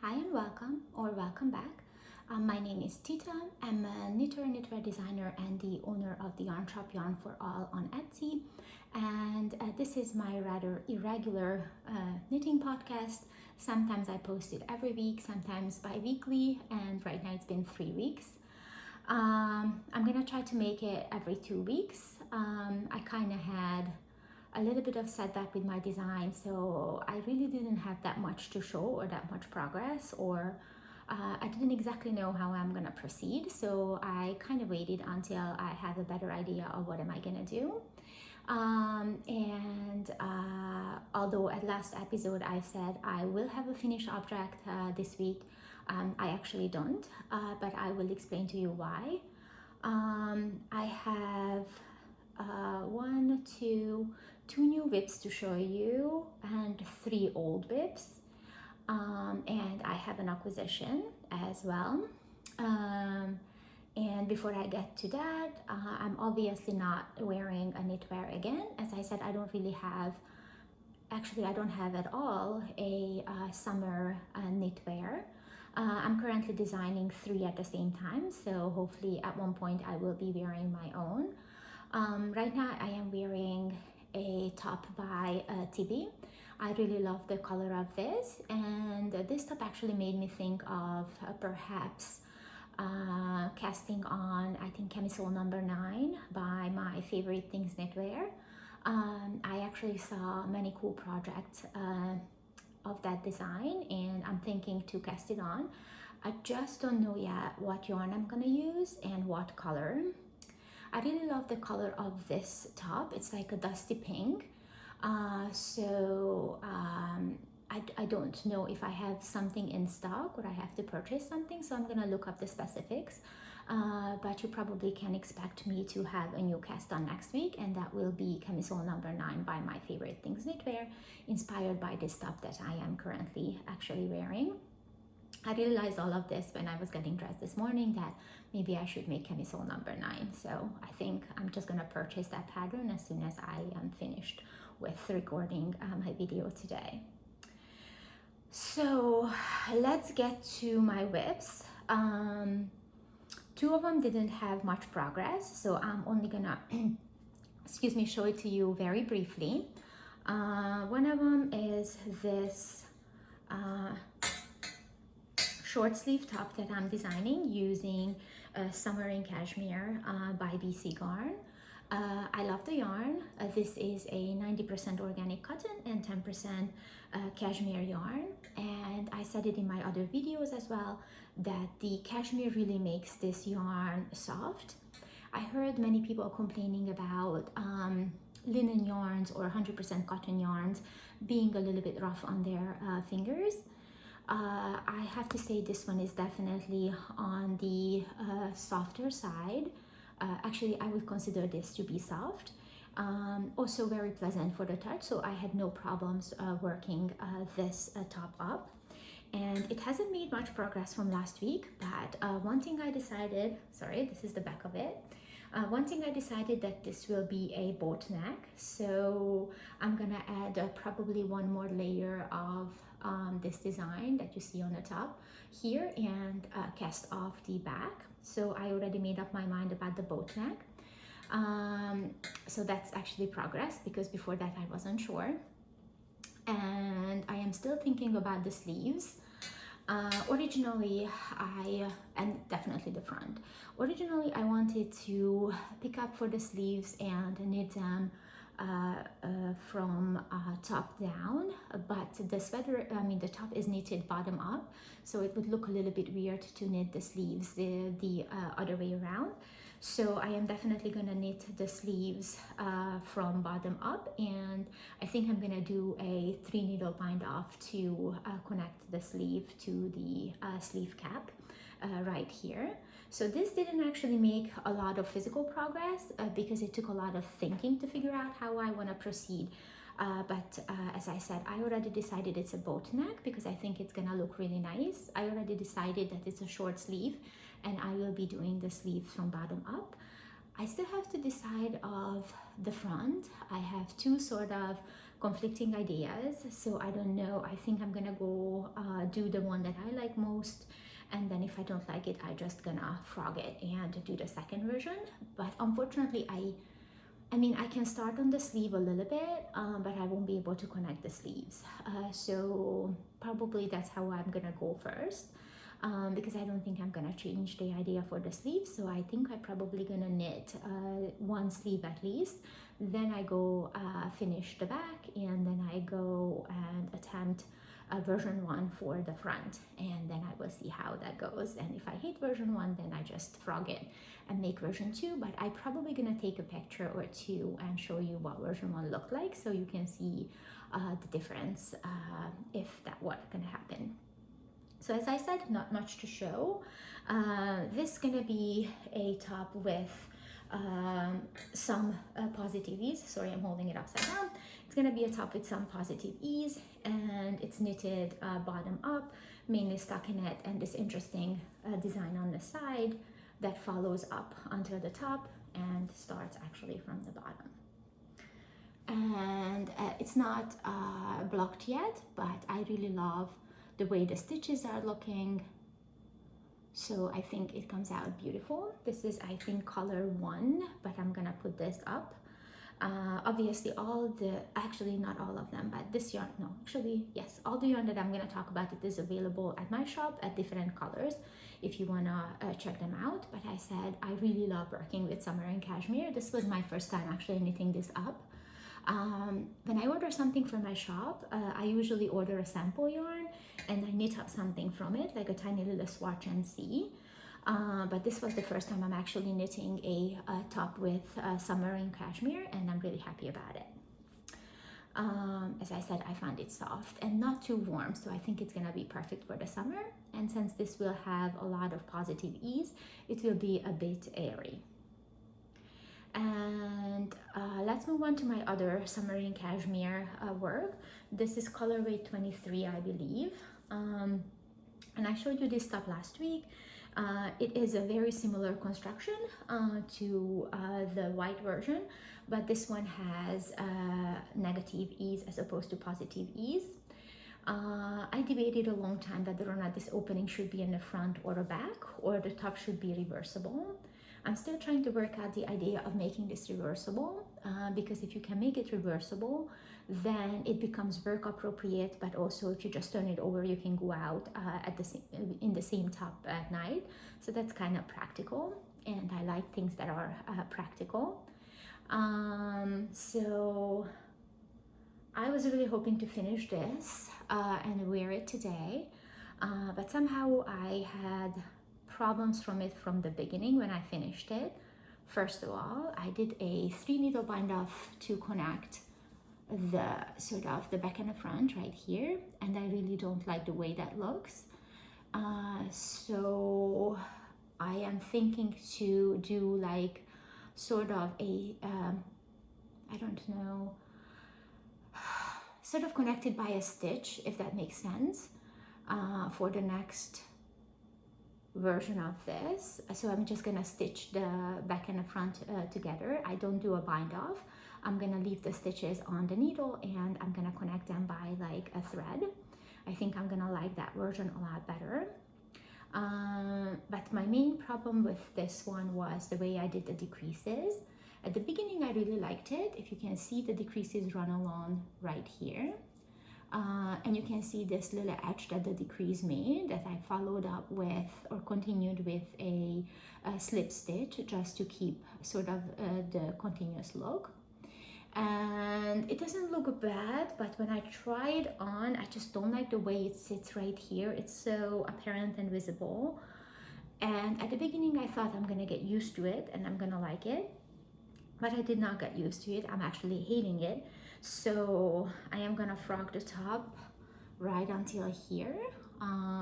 Hi and welcome back. My name is Tita. I'm a knitwear designer and the owner of the yarn shop Yarn for All on Etsy. And this is my rather irregular knitting podcast. Sometimes I post it every week, sometimes bi-weekly, and right now it's been 3 weeks. I'm gonna try to make it every 2 weeks. I kind of had a little bit of setback with my design, so I really didn't have that much to show or that much progress, or I didn't exactly know how I'm gonna proceed, so I kind of waited until I had a better idea of what am I gonna do. Although at last episode I said I will have a finished object this week, I actually don't, but I will explain to you why. I have two new whips to show you and 3 old whips, and I have an acquisition as well. And before I get to that, I'm obviously not wearing a knitwear again. As I said, I don't have at all a summer knitwear. I'm currently designing 3 at the same time, so hopefully at one point I will be wearing my own. Right now I am wearing a top by Tibi. I really love the color of this, and this top actually made me think of perhaps casting on, I think, camisole number 9 by My Favorite Things Knitwear. I actually saw many cool projects of that design, and I'm thinking to cast it on. I just don't know yet what yarn I'm gonna use and what color. I really love the color of this top. It's like a dusty pink. I don't know if I have something in stock or I have to purchase something, so I'm gonna look up the specifics. But you probably can expect me to have a new cast on next week, and that will be camisole number 9 by My Favorite Things Knitwear, inspired by this top that I am currently actually wearing. I realized all of this when I was getting dressed this morning, that maybe I should make camisole number 9. So I think I'm just gonna purchase that pattern as soon as I am finished with recording my video today. So let's get to my whips. 2 of them didn't have much progress, so I'm only gonna show it to you very briefly. One of them is this short sleeve top that I'm designing using Summer in Cashmere by BC Garn. I love the yarn. This is a 90% organic cotton and 10% cashmere yarn, and I said it in my other videos as well that the cashmere really makes this yarn soft. I heard many people complaining about linen yarns or 100% cotton yarns being a little bit rough on their fingers. I have to say this one is definitely on the softer side. Actually, I would consider this to be soft. Also very pleasant for the touch, so I had no problems working this top up. And it hasn't made much progress from last week, but one thing I decided, sorry, this is the back of it. One thing I decided that this will be a boat neck, so I'm gonna add probably one more layer of this design that you see on the top here and cast off the back. So I already made up my mind about the boat neck. So that's actually progress, because before that I wasn't sure. And I am still thinking about the sleeves. Originally, and definitely the front. Originally, I wanted to pick up for the sleeves and knit them from top down, but the top is knitted bottom up, so it would look a little bit weird to knit the sleeves the other way around. So I am definitely gonna knit the sleeves from bottom up, and I think I'm gonna do a 3 needle bind off to connect the sleeve to the sleeve cap right here. So this didn't actually make a lot of physical progress because it took a lot of thinking to figure out how I want to proceed. But as I said, I already decided it's a boat neck because I think it's gonna look really nice. I already decided that it's a short sleeve, and I will be doing the sleeves from bottom up. I still have to decide of the front. I have two sort of conflicting ideas, so I don't know. I think I'm gonna go do the one that I like most, and then if I don't like it, I just gonna frog it and do the second version. But unfortunately, I mean, I can start on the sleeve a little bit, but I won't be able to connect the sleeves. So probably that's how I'm gonna go first, because I don't think I'm gonna change the idea for the sleeves. So I think I'm probably gonna knit one sleeve at least. Then I go finish the back, and then I go and attempt version 1 for the front, and then I will see how that goes. And if I hate version 1, then I just frog it and make version 2. But I'm probably gonna take a picture or two and show you what version 1 looked like, so you can see the difference if that was gonna happen. So as I said, not much to show. This is gonna be a top with some positive ease. Sorry, I'm holding it upside down. It's gonna be a top with some positive ease, and it's knitted bottom up, mainly stockinette, and this interesting design on the side that follows up until the top and starts actually from the bottom. And it's not blocked yet, but I really love the way the stitches are looking. So I think it comes out beautiful. This is, I think, color 1, but I'm gonna put this up. Obviously actually not all of them, but this yarn, no, actually, yes, all the yarn that I'm gonna talk about, it is available at my shop at different colors if you wanna check them out. But I said, I really love working with summer and cashmere. This was my first time actually knitting this up. When I order something from my shop, I usually order a sample yarn and I knit up something from it, like a tiny little swatch and see. But this was the first time I'm actually knitting a top with summer and cashmere, and I'm really happy about it. As I said, I found it soft and not too warm, so I think it's gonna be perfect for the summer. And since this will have a lot of positive ease, it will be a bit airy. And let's move on to my other summer in cashmere work. This is colorway 23, I believe. And I showed you this top last week. It is a very similar construction to the white version, but this one has negative ease as opposed to positive ease. I debated a long time whether or not this opening should be in the front or the back, or the top should be reversible. I'm still trying to work out the idea of making this reversible, because if you can make it reversible, then it becomes work appropriate, but also if you just turn it over, you can go out in the same top at night. So that's kind of practical, and I like things that are practical. So I was really hoping to finish this and wear it today, but somehow I had problems from it from the beginning when I finished it. First of all, I did a 3 needle bind off to connect the sort of the back and the front right here, and I really don't like the way that looks. So I am thinking to do like sort of a I don't know, sort of connected by a stitch, if that makes sense, for the next version of this. So I'm just gonna stitch the back and the front together. I don't do a bind off. I'm gonna leave the stitches on the needle and I'm gonna connect them by like a thread. I think I'm gonna like that version a lot better. But my main problem with this one was the way I did the decreases. At the beginning I really liked it. If you can see, the decreases run along right here. And you can see this little edge that the decrease made, that I followed up with or continued with a slip stitch just to keep sort of the continuous look. And it doesn't look bad, but when I try it on, I just don't like the way it sits right here. It's so apparent and visible. And at the beginning I thought I'm gonna get used to it and I'm gonna like it, but I did not get used to it. I'm actually hating it. So I am gonna frog the top right until here,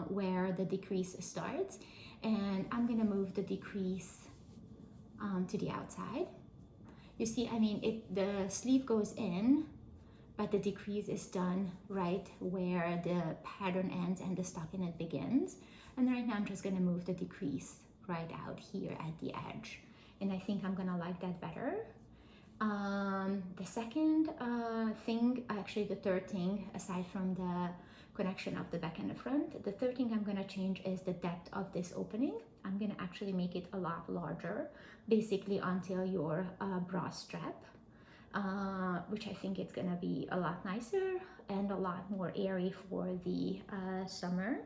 where the decrease starts, and I'm gonna move the decrease to the outside. You see, I mean, the sleeve goes in, but the decrease is done right where the pattern ends and the stockinette begins. And right now I'm just gonna move the decrease right out here at the edge. and I think I'm gonna like that better. The second thing, actually the third thing, aside from the connection of the back and the front, the third thing I'm gonna change is the depth of this opening. I'm gonna actually make it a lot larger, basically until your bra strap, which I think it's gonna be a lot nicer and a lot more airy for the summer.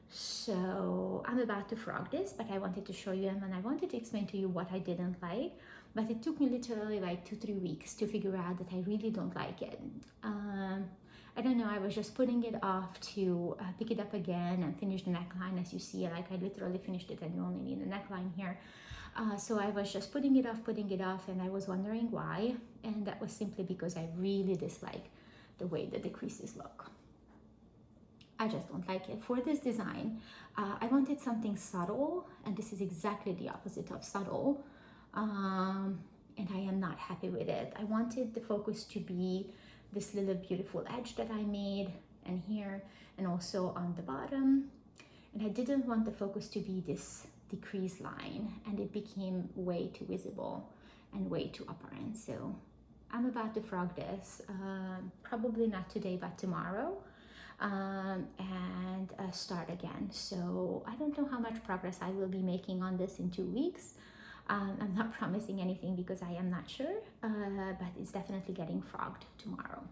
So I'm about to frog this, but I wanted to show you and I wanted to explain to you what I didn't like, but it took me literally like 2-3 weeks to figure out that I really don't like it. I don't know, I was just putting it off to pick it up again and finish the neckline. As you see, like I literally finished it and you only need a neckline here. So I was just putting it off, and I was wondering why, and that was simply because I really dislike the way that the creases look. I just don't like it. For this design, I wanted something subtle, and this is exactly the opposite of subtle, and I am not happy with it. I wanted the focus to be this little beautiful edge that I made, and here, and also on the bottom, and I didn't want the focus to be this decrease line, and it became way too visible and way too apparent. So I'm about to frog this, probably not today but tomorrow, and start again. So I don't know how much progress I will be making on this in 2 weeks. I'm not promising anything because I am not sure, but it's definitely getting frogged tomorrow.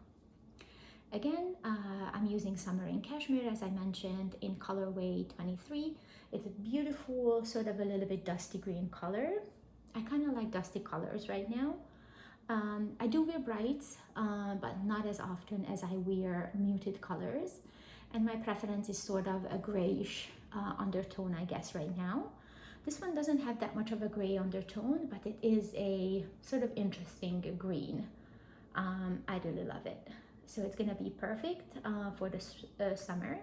Again, I'm using Summer in Cashmere, as I mentioned, in colorway 23. It's a beautiful, sort of a little bit dusty green color. I kind of like dusty colors right now. I do wear brights, but not as often as I wear muted colors. And my preference is sort of a grayish undertone, I guess, right now. This one doesn't have that much of a gray undertone, but it is a sort of interesting green. I really love it. So it's gonna be perfect for the summer.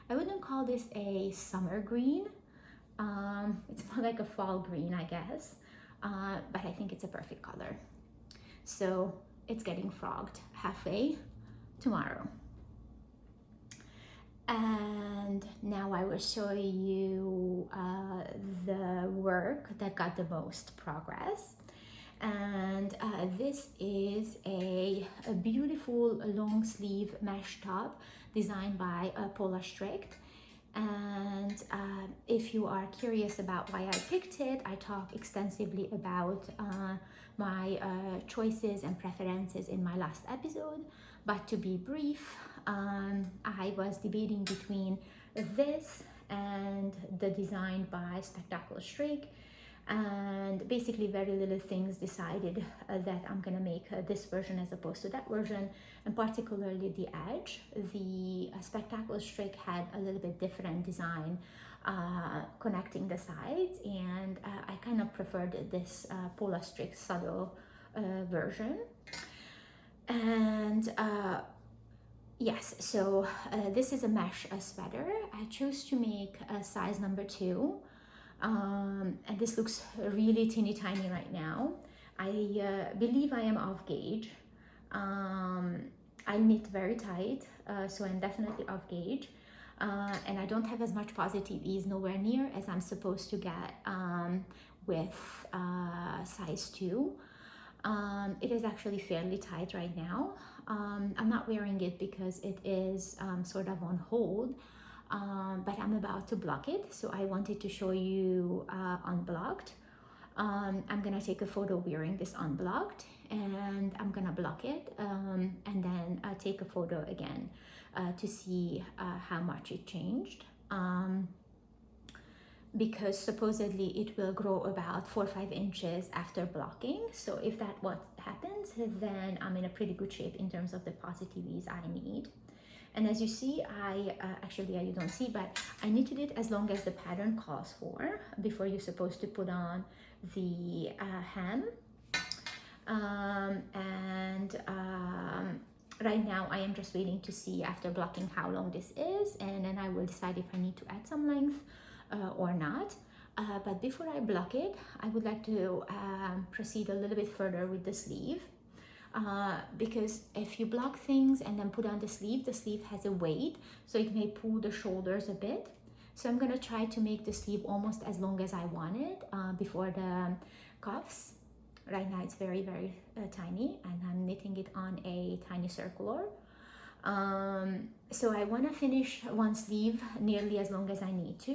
I wouldn't call this a summer green. It's more like a fall green, I guess, but I think it's a perfect color. So it's getting frogged halfway tomorrow. And now I will show you the work that got the most progress. And this is a beautiful long sleeve mesh top designed by Paulastickt. And if you are curious about why I picked it, I talk extensively about my choices and preferences in my last episode. But to be brief, I was debating between this and the design by Spectacle Streak, and basically very little things decided that I'm gonna make this version as opposed to that version, and particularly the edge. The Spectacle Streak had a little bit different design connecting the sides, and I kind of preferred this Paulastickt subtle version. And yes, so this is a mesh sweater. I chose to make a size number 2. And this looks really teeny tiny right now. I believe I am off gauge. I knit very tight, so I'm definitely off gauge. And I don't have as much positive ease, nowhere near as I'm supposed to get with size 2. It is actually fairly tight right now. I'm not wearing it because it is sort of on hold. But I'm about to block it, so I wanted to show you unblocked. I'm gonna take a photo wearing this unblocked, and I'm gonna block it, and then take a photo again to see how much it changed. Because supposedly it will grow about 4 or 5 inches after blocking. So if that what happens, then I'm in a pretty good shape in terms of the positive ease I need. And as you see, you don't see, but I knitted it as long as the pattern calls for before you're supposed to put on the hem. Right now I am just waiting to see after blocking how long this is, and then I will decide if I need to add some length or not. But before I block it, I would like to proceed a little bit further with the sleeve. Because if you block things and then put on the sleeve has a weight, so it may pull the shoulders a bit. So I'm gonna try to make the sleeve almost as long as I want it before the cuffs. Right now it's very tiny, and I'm knitting it on a tiny circular. So I want to finish one sleeve nearly as long as I need to,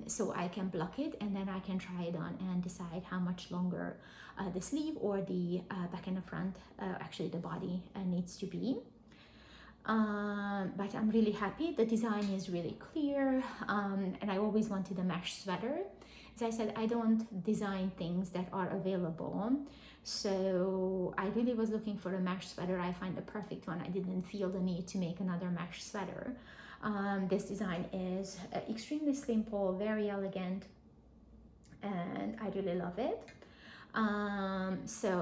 so I can block it, and then I can try it on and decide how much longer the sleeve or the back and the front, actually the body, needs to be. But I'm really happy. The design is really clear, and I always wanted a mesh sweater. As I said, I don't design things that are available, so I really was looking for a mesh sweater. I find the perfect one. I didn't feel the need to make another mesh sweater. This design is extremely simple, very elegant, and I really love it. So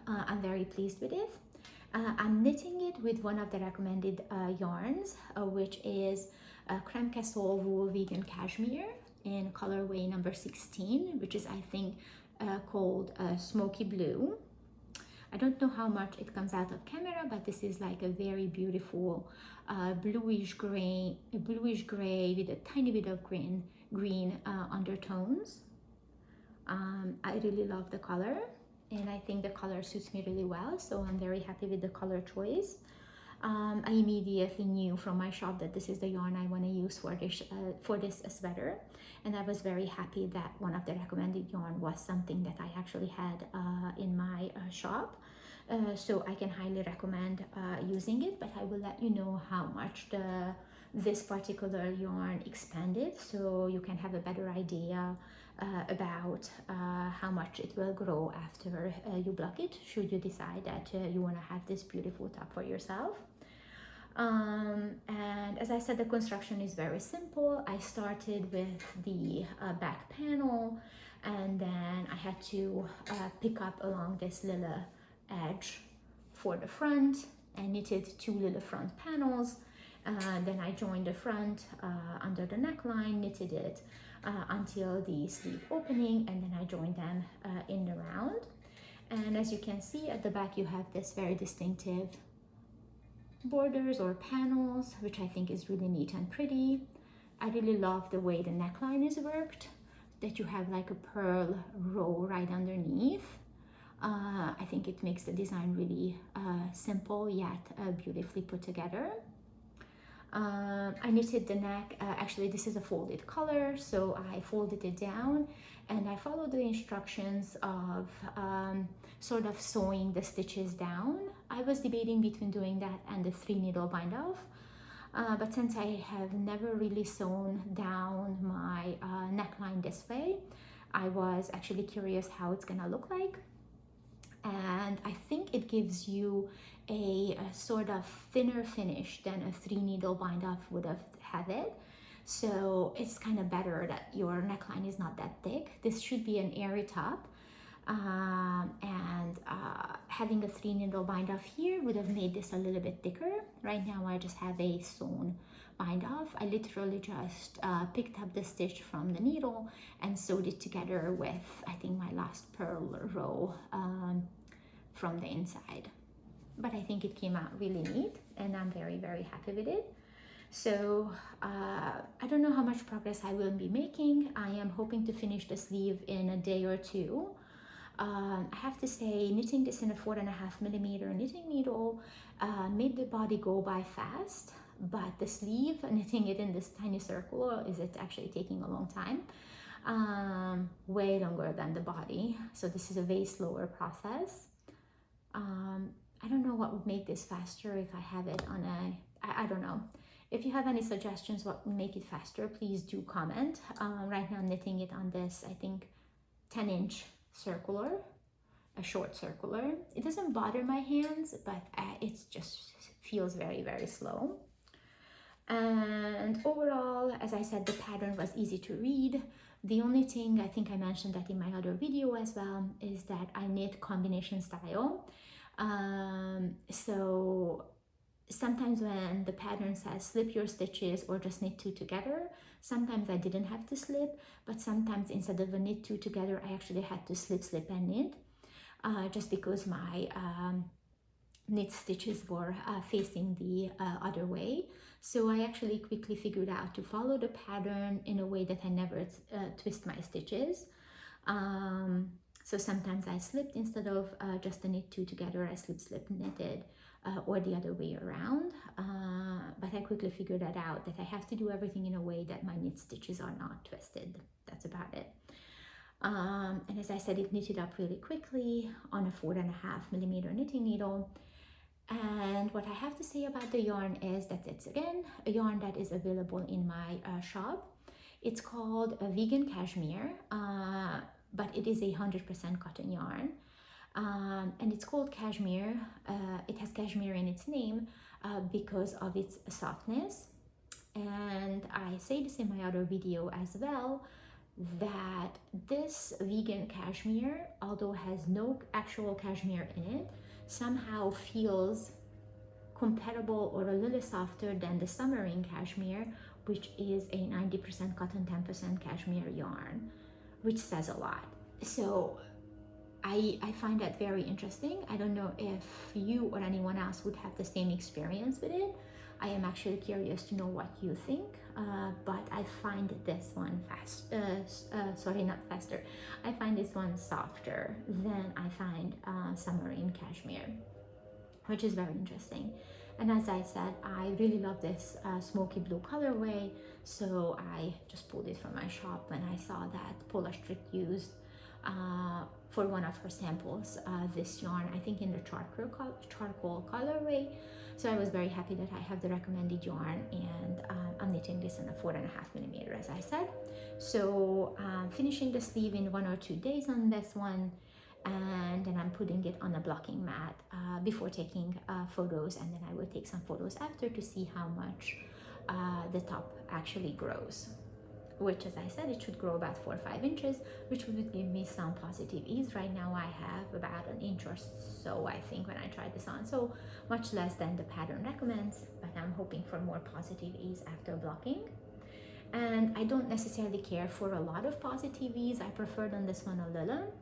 I'm very pleased with it. I'm knitting it with one of the recommended yarns, which is Creme Castle Wool Vegan Cashmere in colorway number 16, which is, I think, called Smoky Blue. I don't know how much it comes out of camera, but this is like a very beautiful bluish gray with a tiny bit of green undertones. I really love the color, and I think the color suits me really well, so I'm very happy with the color choice. I immediately knew from my shop that this is the yarn I want to use for this sweater, and I was very happy that one of the recommended yarn was something that I actually had in my shop. So I can highly recommend using it, but I will let you know how much this particular yarn expanded, so you can have a better idea about how much it will grow after you block it, should you decide that you want to have this beautiful top for yourself. And as I said, the construction is very simple. I started with the back panel, and then I had to pick up along this little edge for the front and knitted 2 little front panels. Then I joined the front under the neckline, knitted it until the sleeve opening, and then I joined them in the round. And as you can see at the back, you have this very distinctive borders or panels, which I think is really neat and pretty. I really love the way the neckline is worked, that you have like a pearl row right underneath. I think it makes the design really simple yet beautifully put together. I knitted the neck, actually this is a folded collar, so I folded it down and I followed the instructions of sort of sewing the stitches down. I was debating between doing that and the 3 needle bind off, but since I have never really sewn down my neckline this way, I was actually curious how it's gonna look like. And I think it gives you a sort of thinner finish than a 3 needle bind off would have had it. So it's kind of better that your neckline is not that thick. This should be an airy top. Having a 3 needle bind off here would have made this a little bit thicker. Right now I just have a sewn bind off. I literally just picked up the stitch from the needle and sewed it together with, I think, my last pearl row from the inside. But I think it came out really neat, and I'm very happy with it. So I don't know how much progress I will be making. I am hoping to finish the sleeve in a day or two. I have to say, knitting this in a 4.5mm knitting needle made the body go by fast, but the sleeve, knitting it in this tiny circle, is it actually taking a long time, way longer than the body. So this is a way slower process. I don't know what would make this faster if I have it on I don't know. If you have any suggestions what would make it faster, please do comment. Right now I'm knitting it on this, I think, 10-inch circular, a short circular. It doesn't bother my hands, but it just feels very slow. And overall, as I said, the pattern was easy to read. The only thing, I think I mentioned that in my other video as well, is that I knit combination style. So sometimes when the pattern says slip your stitches or just knit 2 together, sometimes I didn't have to slip, but sometimes instead of a knit 2 together, I actually had to slip and knit, just because my knit stitches were facing the other way. So I actually quickly figured out to follow the pattern in a way that I never twist my stitches. So sometimes I slipped instead of just to knit two together, I slip knitted, or the other way around. But I quickly figured that out, that I have to do everything in a way that my knit stitches are not twisted. That's about it. And as I said, it knitted up really quickly on a 4.5mm knitting needle. And what I have to say about the yarn is that it's, again, a yarn that is available in my shop. It's called a vegan cashmere, but it is 100% cotton yarn. And it's called cashmere. It has cashmere in its name because of its softness. And I say this in my other video as well, that this vegan cashmere, although has no actual cashmere in it, somehow feels compatible or a little softer than the Summering cashmere, which is a 90% cotton, 10% cashmere yarn, which says a lot. So I find that very interesting. I don't know if you or anyone else would have the same experience with it. I am actually curious to know what you think, but I find this one I find this one softer than I find Summering cashmere, which is very interesting. And as I said, I really love this smoky blue colorway, so I just pulled it from my shop when I saw that Paulastickt used for one of her samples this yarn, I think in the charcoal colorway. So I was very happy that I have the recommended yarn, and I'm knitting this in a 4.5mm, as I said. So finishing the sleeve in 1 or 2 days on this one, and then I'm putting it on a blocking mat before taking photos, and then I will take some photos after to see how much the top actually grows, which, as I said, it should grow about 4 or 5 inches, which would give me some positive ease. Right now I have about 1 inch or so, I think, when I tried this on, so much less than the pattern recommends, but I'm hoping for more positive ease after blocking. And I don't necessarily care for a lot of positive ease. I preferred on this one a little.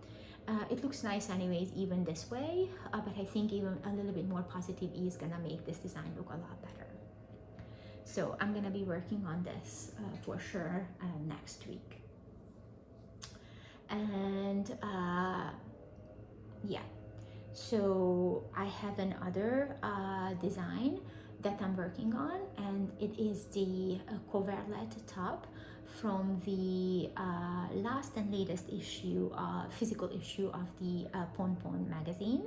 It looks nice anyways, even this way, but I think even a little bit more positive ease is gonna make this design look a lot better. So I'm gonna be working on this for sure next week. And yeah, so I have another design that I'm working on, and it is the Coverlet top from the last and latest issue, physical issue of the Pon Pon magazine.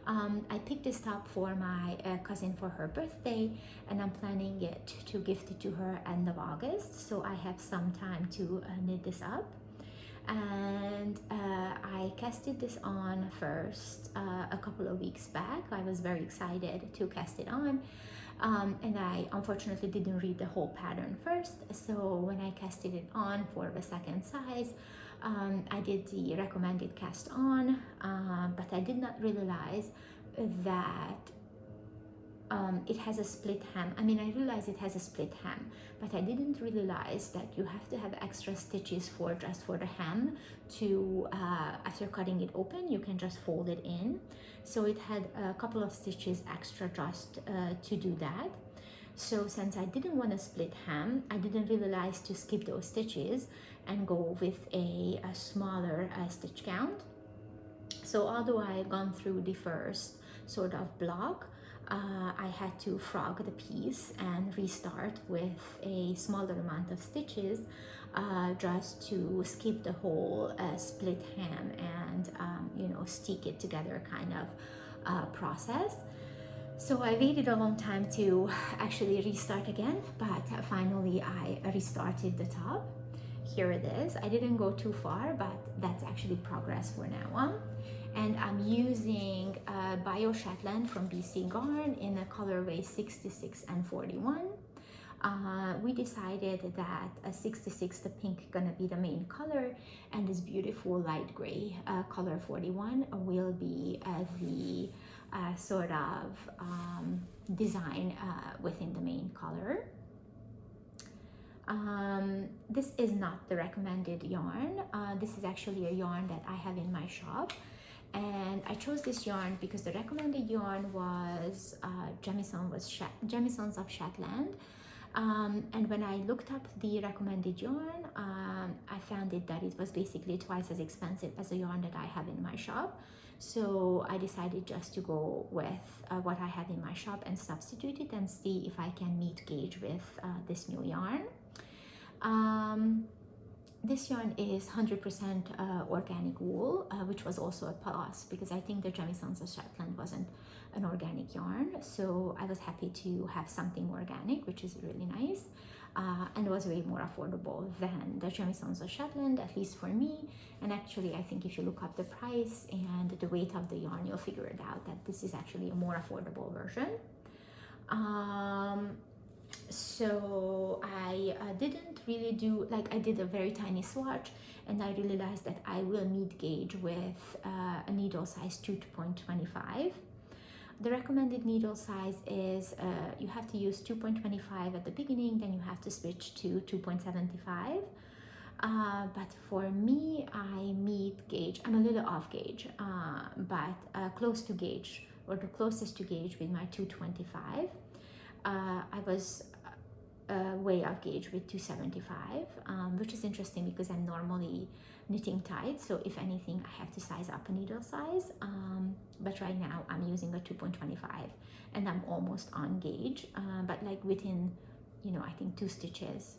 I picked this top for my cousin for her birthday, and I'm planning to gift it to her end of August, so I have some time to knit this up. And I casted this on first a couple of weeks back. I was very excited to cast it on, and I unfortunately didn't read the whole pattern first, so when I casted it on for the second size, I did the recommended cast on, but I did not realize that it has a split hem. I mean, I realized it has a split hem, but I didn't realize that you have to have extra stitches just for the hem to, after cutting it open, you can just fold it in. So it had a couple of stitches extra just to do that. So since I didn't want a split hem, I didn't realize to skip those stitches and go with a smaller stitch count. So although I had gone through the first sort of block, I had to frog the piece and restart with a smaller amount of stitches just to skip the whole split hem and you know, stick it together kind of process. So I waited a long time to actually restart again, but finally I restarted the top. Here it is. I didn't go too far, but that's actually progress for now on. And I'm using Bio Shetland from BC Garn in the colorway 66 and 41. We decided that 66, the pink, gonna be the main color, and this beautiful light gray color 41 will be the sort of design within the main color. This is not the recommended yarn. This is actually a yarn that I have in my shop, and I chose this yarn because the recommended yarn was Jamisons of Shetland, And when I looked up the recommended yarn, I found that it was basically twice as expensive as the yarn that I have in my shop. So I decided just to go with what I have in my shop and substitute it and see if I can meet gauge with this new yarn. This yarn is 100% organic wool, which was also a plus because I think the Jamieson's of Shetland wasn't an organic yarn. So I was happy to have something organic, which is really nice, and was way more affordable than the Jamieson's of Shetland, at least for me. And actually, I think if you look up the price and the weight of the yarn, you'll figure it out that this is actually a more affordable version. So I didn't really do, like I did a very tiny swatch, and I realized that I will meet gauge with a needle size 2.25. The recommended needle size is you have to use 2.25 at the beginning, then you have to switch to 2.75. But for me, I meet gauge. I'm a little off gauge, but close to gauge, or the closest to gauge with my 225. I was way off gauge with 275, which is interesting because I'm normally knitting tight, so if anything I have to size up a needle size, but right now I'm using a 2.25 and I'm almost on gauge, but like within, you know, I think 2 stitches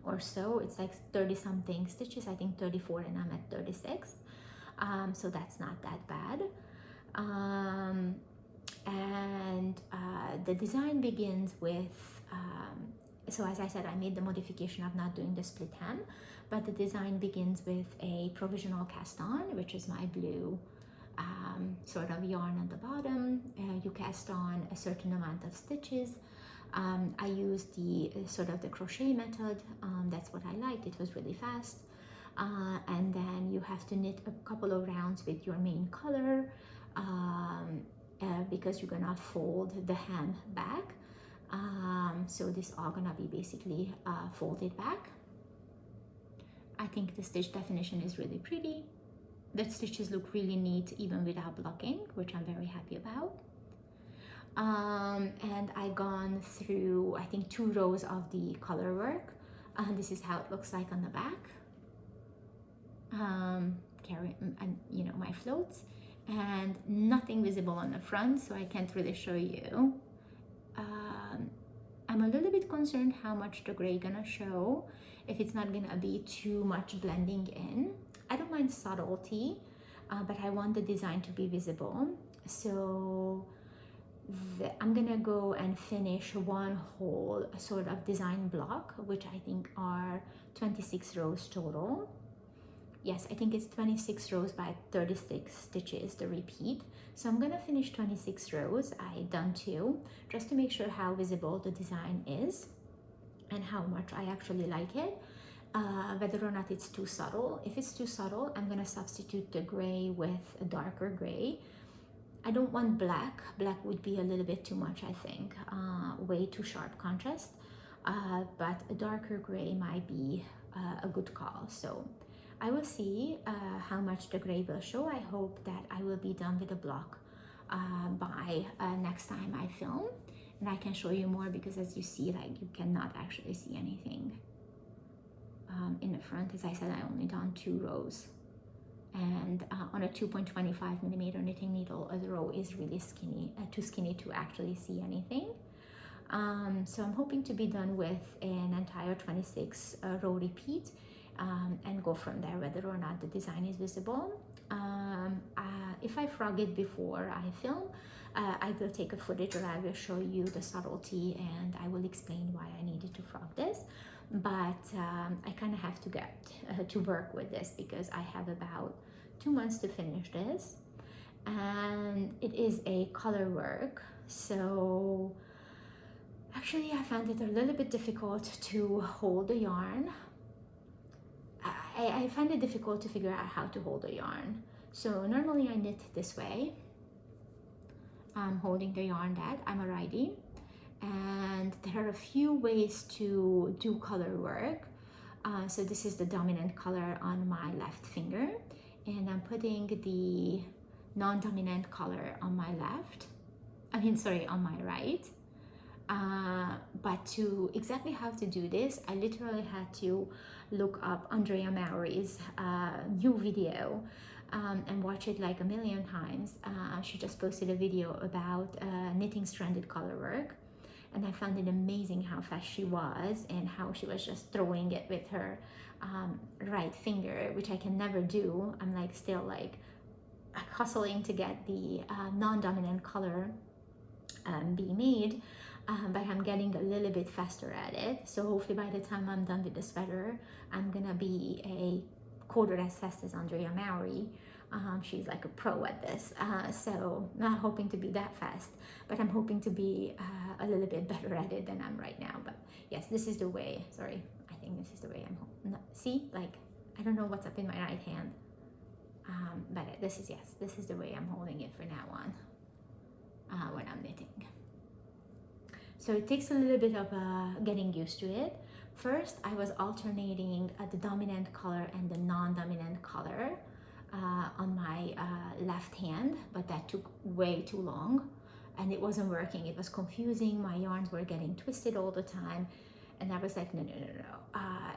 or so. It's like 30 something stitches, I think 34, and I'm at 36, so that's not that bad. And the design begins with, so as I said, I made the modification of not doing the split hem, but the design begins with a provisional cast on, which is my blue sort of yarn at the bottom. You cast on a certain amount of stitches. I used the sort of the crochet method. That's what I liked. It was really fast. And then you have to knit a couple of rounds with your main color, because you're gonna fold the hem back. So this all gonna be basically folded back. I think the stitch definition is really pretty. The stitches look really neat even without blocking, which I'm very happy about. And I gone through, I think, 2 rows of the color work. This is how it looks like on the back. And you know, my floats, and nothing visible on the front, so I can't really show you. I'm a little bit concerned how much the gray gonna show, if it's not gonna be too much blending in. I don't mind subtlety, but I want the design to be visible. So I'm gonna go and finish one whole sort of design block, which I think are 26 rows total. Yes, I think it's 26 rows by 36 stitches, the repeat. So I'm gonna finish 26 rows. I done 2, just to make sure how visible the design is and how much I actually like it, whether or not it's too subtle. If it's too subtle, I'm gonna substitute the gray with a darker gray. I don't want black. Black would be a little bit too much, I think, way too sharp contrast, but a darker gray might be a good call. So I will see how much the gray will show. I hope that I will be done with the block by next time I film, and I can show you more, because as you see, like, you cannot actually see anything in the front. As I said, I only done 2 rows, and on a 2.25 millimeter knitting needle, a row is really skinny, too skinny to actually see anything. So I'm hoping to be done with an entire 26 row repeat, and go from there, whether or not the design is visible. If I frog it before I film, I will take a footage, or I will show you the subtlety, and I will explain why I needed to frog this. But I kind of have to get to work with this, because I have about 2 months to finish this, and it is a color work. So actually I found it a little bit difficult to hold the yarn. I find it difficult to figure out how to hold the yarn. So normally I knit this way. I'm holding the yarn that I'm a righty, and there are a few ways to do color work. So this is the dominant color on my left finger, and I'm putting the non-dominant color on my left. On my right. But to exactly how to do this, I literally had to look up Andrea Maury's new video and watch it like a million times. She just posted a video about knitting stranded colorwork, and I found it amazing how fast she was and how she was just throwing it with her right finger, which I can never do. I'm like still like hustling to get the non-dominant color be made, but I'm getting a little bit faster at it. So hopefully by the time I'm done with the sweater, I'm gonna be a quarter as fast as Andrea Maury. She's like a pro at this, so not hoping to be that fast, but I'm hoping to be a little bit better at it than I'm right now. But yes, this is the way. Sorry, I think this is the way I'm. No, see, like I don't know what's up in my right hand, but this is this is the way I'm holding it for now on when I'm knitting. So it takes a little bit of getting used to it. First, I was alternating the dominant color and the non-dominant color on my left hand, but that took way too long and it wasn't working. It was confusing. My yarns were getting twisted all the time. And I was like, no.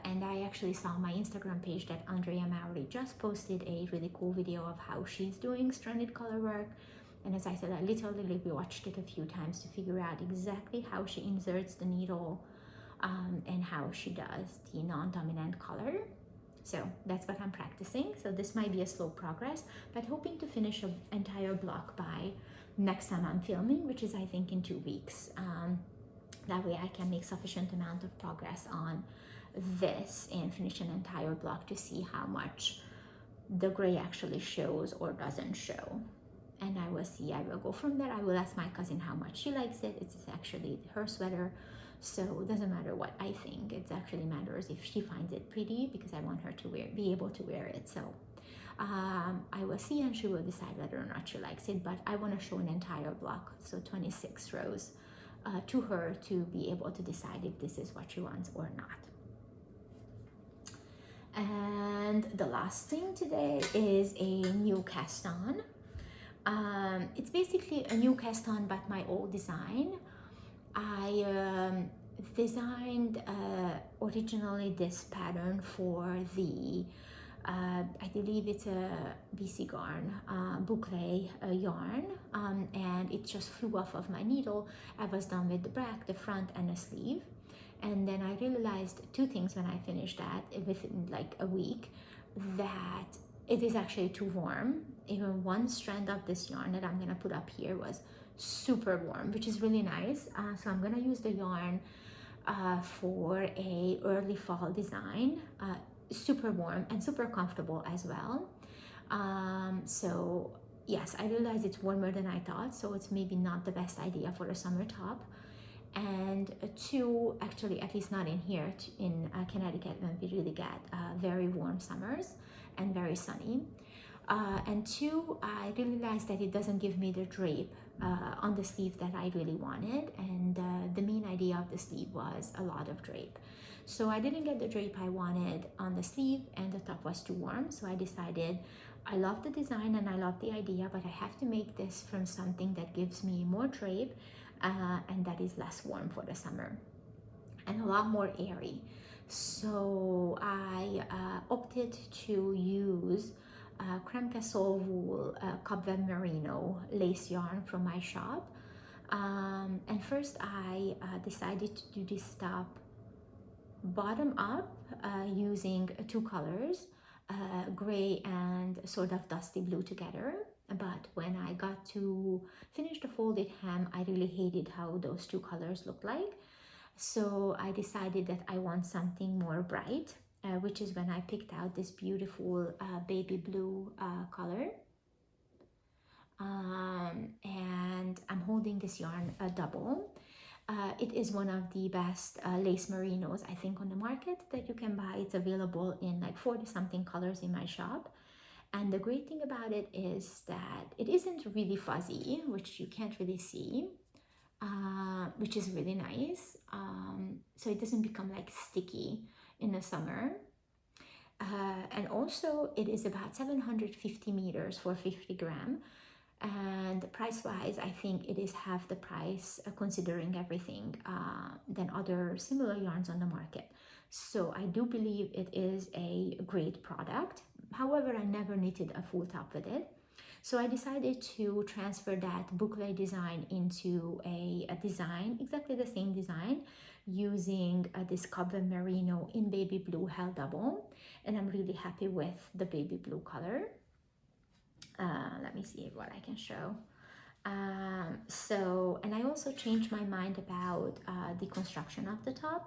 And I actually saw on my Instagram page that Andrea Maury just posted a really cool video of how she's doing stranded color work. And as I said, I literally watched it a few times to figure out exactly how she inserts the needle and how she does the non-dominant color. So that's what I'm practicing. So this might be a slow progress, but hoping to finish an entire block by next time I'm filming, which is I think in 2 weeks. That way I can make sufficient amount of progress on this and finish an entire block to see how much the gray actually shows or doesn't show. And I will see, I will go from there. I will ask my cousin how much she likes it. It's actually her sweater, so it doesn't matter what I think. It actually matters if she finds it pretty, because I want her to be able to wear it. So I will see, and she will decide whether or not she likes it. But I want to show an entire block, so 26 rows, to her to be able to decide if this is what she wants or not. And the last thing today is a new cast on. It's basically a new cast on, but my old design. I designed originally this pattern for the I believe it's a BC Garn boucle yarn, and it just flew off of my needle. I was done with the back, the front, and the sleeve, and then I realized two things when I finished that within like a week, that it is actually too warm. Even one strand of this yarn that I'm gonna put up here was super warm, which is really nice. So I'm gonna use the yarn for a early fall design. Super warm and super comfortable as well. So yes, I realize it's warmer than I thought, so it's maybe not the best idea for a summer top. And two, actually, at least not in here, in Connecticut, when we really get very warm summers and very sunny. And two, I realized that it doesn't give me the drape on the sleeve that I really wanted, and the main idea of the sleeve was a lot of drape. So I didn't get the drape I wanted on the sleeve, and the top was too warm. So I decided, I love the design and I love the idea, but I have to make this from something that gives me more drape and that is less warm for the summer and a lot more airy. So I opted to use creme castle wool cobweb merino lace yarn from my shop. And first I decided to do this top bottom up using two colors, gray and sort of dusty blue together. But when I got to finish the folded hem, I really hated how those two colors looked like. So I decided that I want something more bright, which is when I picked out this beautiful baby blue color. And I'm holding this yarn double. It is one of the best lace merinos, I think, on the market that you can buy. It's available in like 40 something colors in my shop. And the great thing about it is that it isn't really fuzzy, which you can't really see, which is really nice. So it doesn't become like sticky in the summer. And also it is about 750 meters for 50 gram. and price-wise, I think it is half the price, considering everything, than other similar yarns on the market. So I do believe it is a great product. However, I never knitted a full top with it. So I decided to transfer that boucle design into a design, exactly the same design, using this Coverlet Merino in baby blue held double. And I'm really happy with the baby blue color. Let me see what I can show. And I also changed my mind about the construction of the top.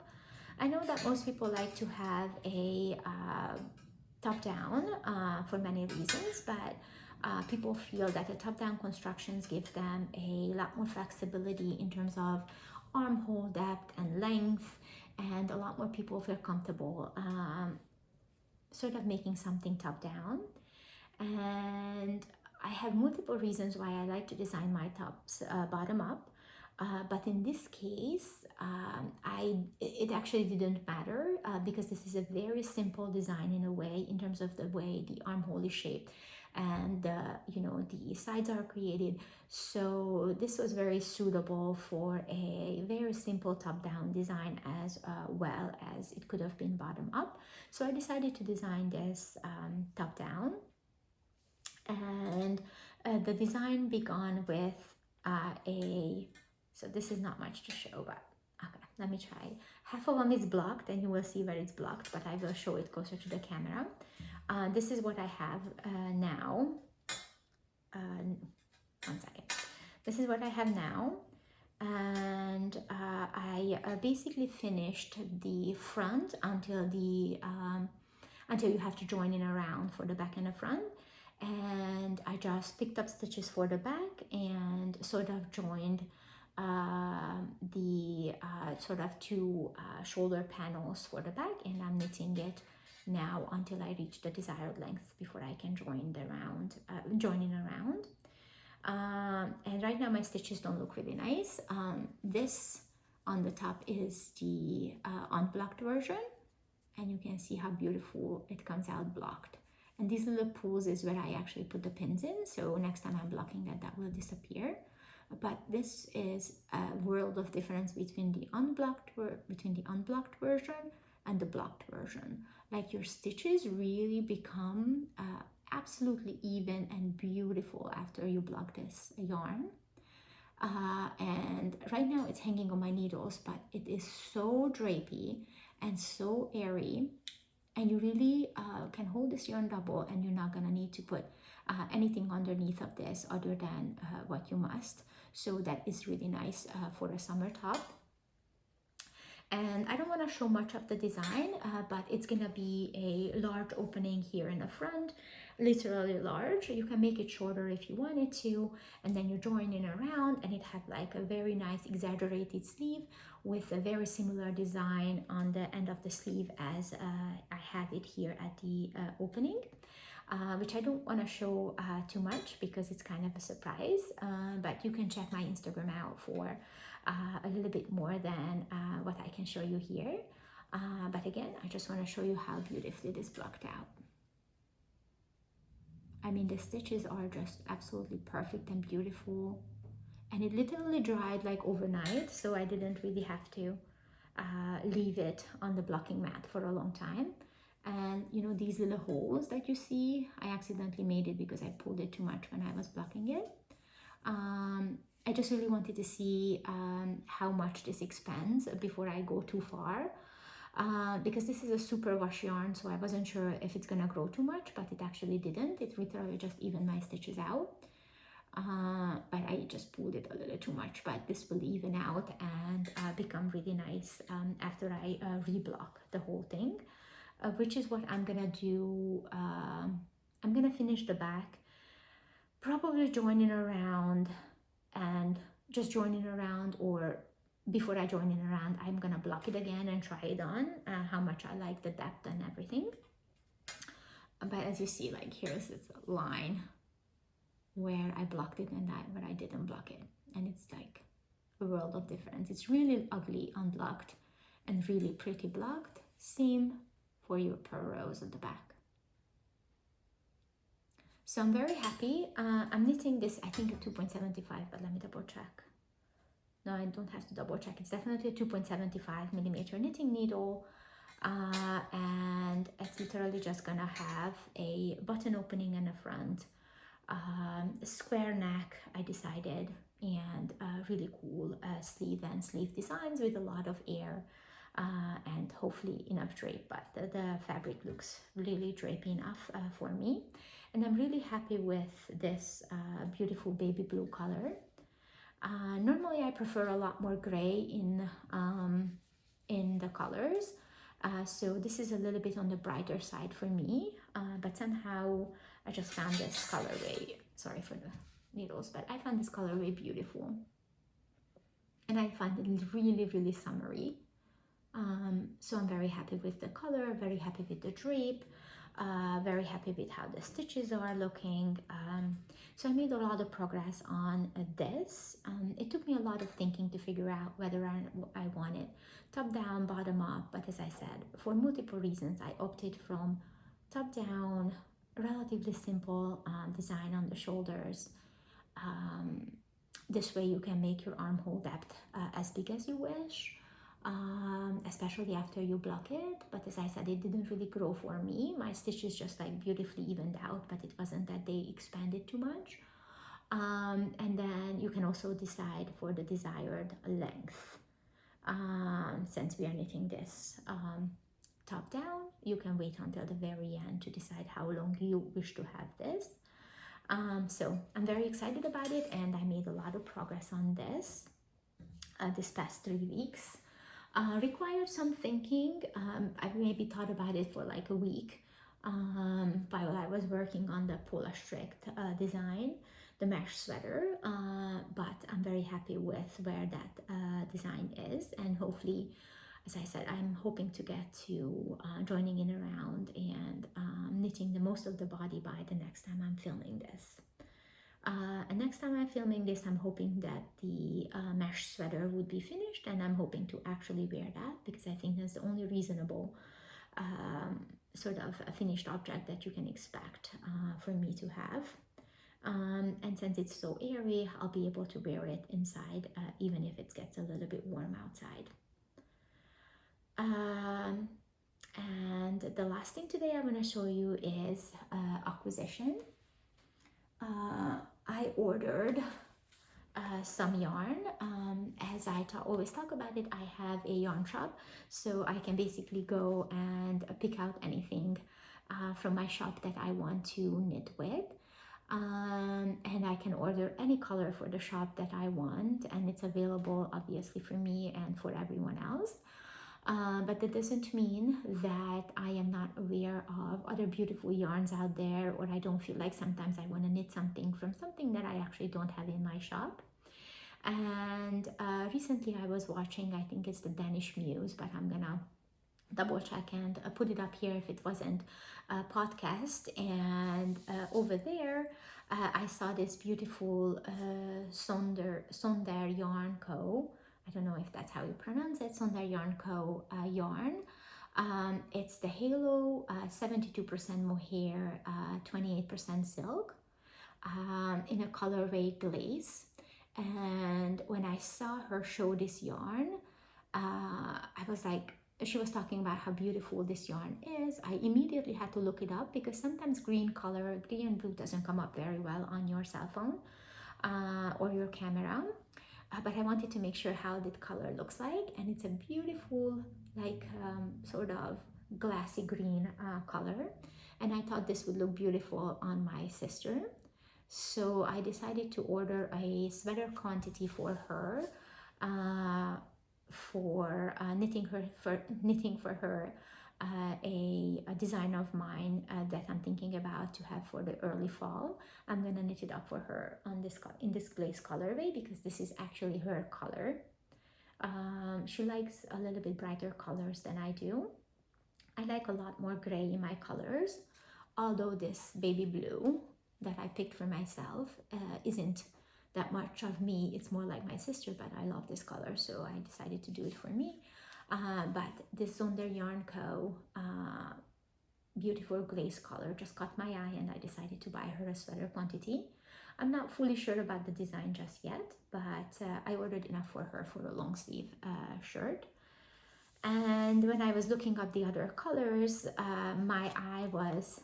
I know that most people like to have a top down for many reasons, but people feel that the top down constructions give them a lot more flexibility in terms of armhole depth and length, and a lot more people feel comfortable sort of making something top down. And I have multiple reasons why I like to design my tops bottom up. But in this case, it actually didn't matter because this is a very simple design in a way, in terms of the way the armhole is shaped and the sides are created. So this was very suitable for a very simple top-down design as well as it could have been bottom up. So I decided to design this top-down. And the design began with so this is not much to show, but okay, let me try. Half of them is blocked, and you will see where it's blocked, but I will show it closer to the camera. This is what I have now. One second. This is what I have now. And I basically finished the front until you have to join in around for the back and the front. And I just picked up stitches for the back and sort of joined the sort of two shoulder panels for the back, and I'm knitting it now until I reach the desired length before I can join in around. And right now my stitches don't look really nice. This on the top is the unblocked version, and you can see how beautiful it comes out blocked. And these little pulls is where I actually put the pins in, so next time I'm blocking that will disappear. But this is a world of difference between the unblocked version and the blocked version. Like, your stitches really become absolutely even and beautiful after you block this yarn. And right now it's hanging on my needles, but it is so drapey and so airy. And you really can hold this yarn double, and you're not gonna need to put anything underneath of this other than what you must. So that is really nice for a summer top. And I don't want to show much of the design, but it's gonna be a large opening here in the front, literally large. You can make it shorter if you wanted to, and then you join in around, and it had like a very nice exaggerated sleeve with a very similar design on the end of the sleeve as I had it here at the opening, which I don't want to show too much because it's kind of a surprise, but you can check my Instagram out for a little bit more than what I can show you here. But again, I just want to show you how beautifully this blocked out. I mean, the stitches are just absolutely perfect and beautiful, and it literally dried like overnight, so I didn't really have to leave it on the blocking mat for a long time. And these little holes that you see, I accidentally made it because I pulled it too much when I was blocking it. I just really wanted to see how much this expands before I go too far, because this is a super wash yarn, so I wasn't sure if it's gonna grow too much, but it actually didn't. It literally just evened my stitches out, but I just pulled it a little too much. But this will even out and become really nice after I reblock the whole thing, which is what I'm gonna do. I'm gonna finish the back, probably joining around, and just joining around, or before I join in around, I'm gonna block it again and try it on, how much I like the depth and everything. But as you see, like, here's this line where I blocked it and where I didn't block it, and it's like a world of difference. It's really ugly unblocked and really pretty blocked. Same for your purl rows at the back. So I'm very happy. I'm knitting this, I think, a 2.75, but let me double check. No, I don't have to double check. It's definitely a 2.75 millimeter knitting needle. And it's literally just gonna have a button opening in the front, square neck, I decided, and really cool sleeve and sleeve designs with a lot of air and hopefully enough drape, but the fabric looks really drapey enough for me. And I'm really happy with this beautiful baby blue color. Normally I prefer a lot more gray in the colors, so this is a little bit on the brighter side for me, but somehow I just found this colorway, sorry for the needles, but I found this colorway beautiful, and I find it really, really summery. So I'm very happy with the color, very happy with the drape, very happy with how the stitches are looking. So I made a lot of progress on this. It took me a lot of thinking to figure out whether I want it top down, bottom up, but as I said, for multiple reasons, I opted from top down, relatively simple design on the shoulders. This way you can make your armhole depth as big as you wish. Especially after you block it, but as I said, it didn't really grow for me. My stitches just like beautifully evened out, but it wasn't that they expanded too much. And then you can also decide for the desired length. Since we are knitting this top down, you can wait until the very end to decide how long you wish to have this. So I'm very excited about it, and I made a lot of progress on this this past 3 weeks. Required some thinking. I maybe thought about it for like a week while I was working on the Paulastickt design, the mesh sweater, but I'm very happy with where that design is, and hopefully, as I said, I'm hoping to get to joining in around and knitting the most of the body by the next time I'm filming this. And next time I'm filming this, I'm hoping that the mesh sweater would be finished, and I'm hoping to actually wear that because I think that's the only reasonable sort of a finished object that you can expect for me to have. And since it's so airy, I'll be able to wear it inside even if it gets a little bit warm outside. And the last thing today I'm going to show you is acquisition. I ordered some yarn. As I always talk about it, I have a yarn shop, so I can basically go and pick out anything from my shop that I want to knit with. And I can order any color for the shop that I want, and it's available obviously for me and for everyone else. But that doesn't mean that I am not aware of other beautiful yarns out there, or I don't feel like sometimes I want to knit something from something that I actually don't have in my shop. And recently I was watching, I think it's the Danish Muse, but I'm gonna double check and put it up here if it wasn't a podcast. And over there I saw this beautiful Sonder Yarn Co. I don't know if that's how you pronounce it, Sonder Yarn Co. yarn. It's the Halo 72% mohair, 28% silk in a colorway glaze. And when I saw her show this yarn, I was like, she was talking about how beautiful this yarn is. I immediately had to look it up because sometimes green and blue doesn't come up very well on your cell phone or your camera. But I wanted to make sure how the color looks like, and it's a beautiful, like sort of glassy green color, and I thought this would look beautiful on my sister. So I decided to order a sweater quantity for her, for knitting for her a design of mine that I'm thinking about to have for the early fall. I'm gonna knit it up for her on this in this glaze colorway because this is actually her color. She likes a little bit brighter colors than I do. I like a lot more gray in my colors, although this baby blue that I picked for myself isn't that much of me. It's more like my sister, but I love this color, so I decided to do it for me. But this Sonder Yarn Co. beautiful glaze color just caught my eye, and I decided to buy her a sweater quantity. I'm not fully sure about the design just yet, but I ordered enough for her for a long sleeve shirt. And when I was looking up the other colors, my eye was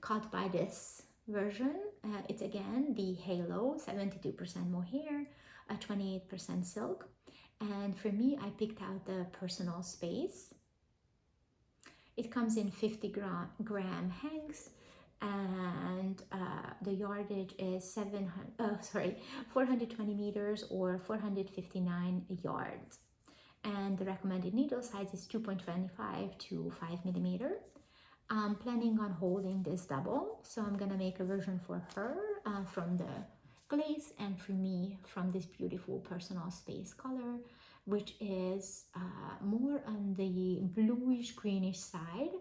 caught by this version. It's again the Halo, 72% mohair, 28% silk. And for me, I picked out the personal space. It comes in 50 gram hanks, and the yardage is 420 meters or 459 yards. And the recommended needle size is 2.25 to 5 millimeter. I'm planning on holding this double, so I'm gonna make a version for her from the glaze, and for me from this beautiful personal space color, which is more on the bluish greenish side.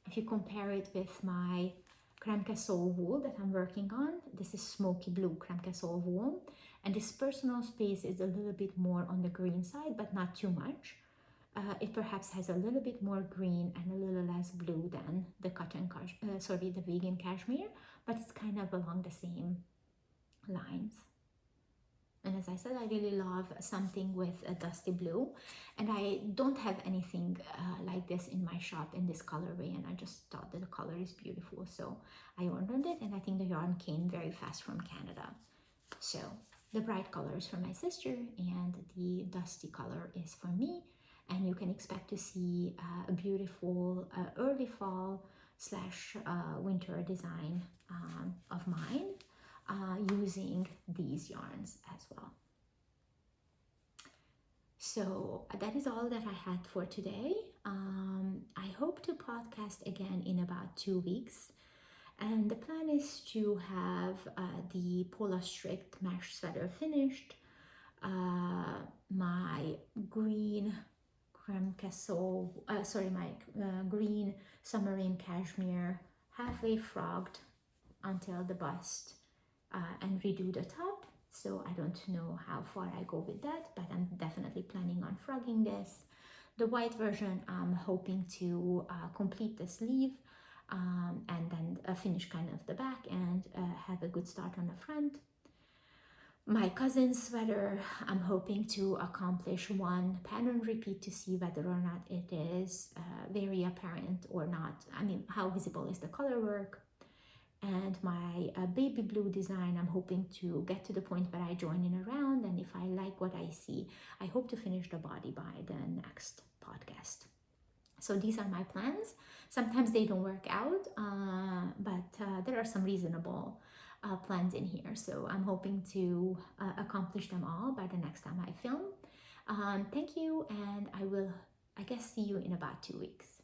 If you compare it with my creme cassol wool that I'm working on, this is smoky blue creme cassol wool, and this personal space is a little bit more on the green side, but not too much. It perhaps has a little bit more green and a little less blue than the the vegan cashmere, but it's kind of along the same lines. And as I said, I really love something with a dusty blue, and I don't have anything like this in my shop in this colorway, and I just thought that the color is beautiful, so I ordered it, and I think the yarn came very fast from Canada. So the bright color is for my sister, and the dusty color is for me, and you can expect to see a beautiful early fall / winter design of mine using these yarns as well. So that is all that I had for today. I hope to podcast again in about 2 weeks, and the plan is to have the Paulastickt mesh sweater finished, my green creme cassol, my green submarine cashmere halfway frogged until the bust, and redo the top. So I don't know how far I go with that, but I'm definitely planning on frogging this. The white version, I'm hoping to complete the sleeve, and then finish kind of the back and have a good start on the front. My cousin's sweater, I'm hoping to accomplish one pattern repeat to see whether or not it is very apparent or not. I mean, how visible is the color work? And my baby blue design, I'm hoping to get to the point where I join in around, and if I like what I see, I hope to finish the body by the next podcast. So these are my plans. Sometimes they don't work out, but there are some reasonable plans in here. So I'm hoping to accomplish them all by the next time I film. Thank you, and I will, I guess, see you in about 2 weeks.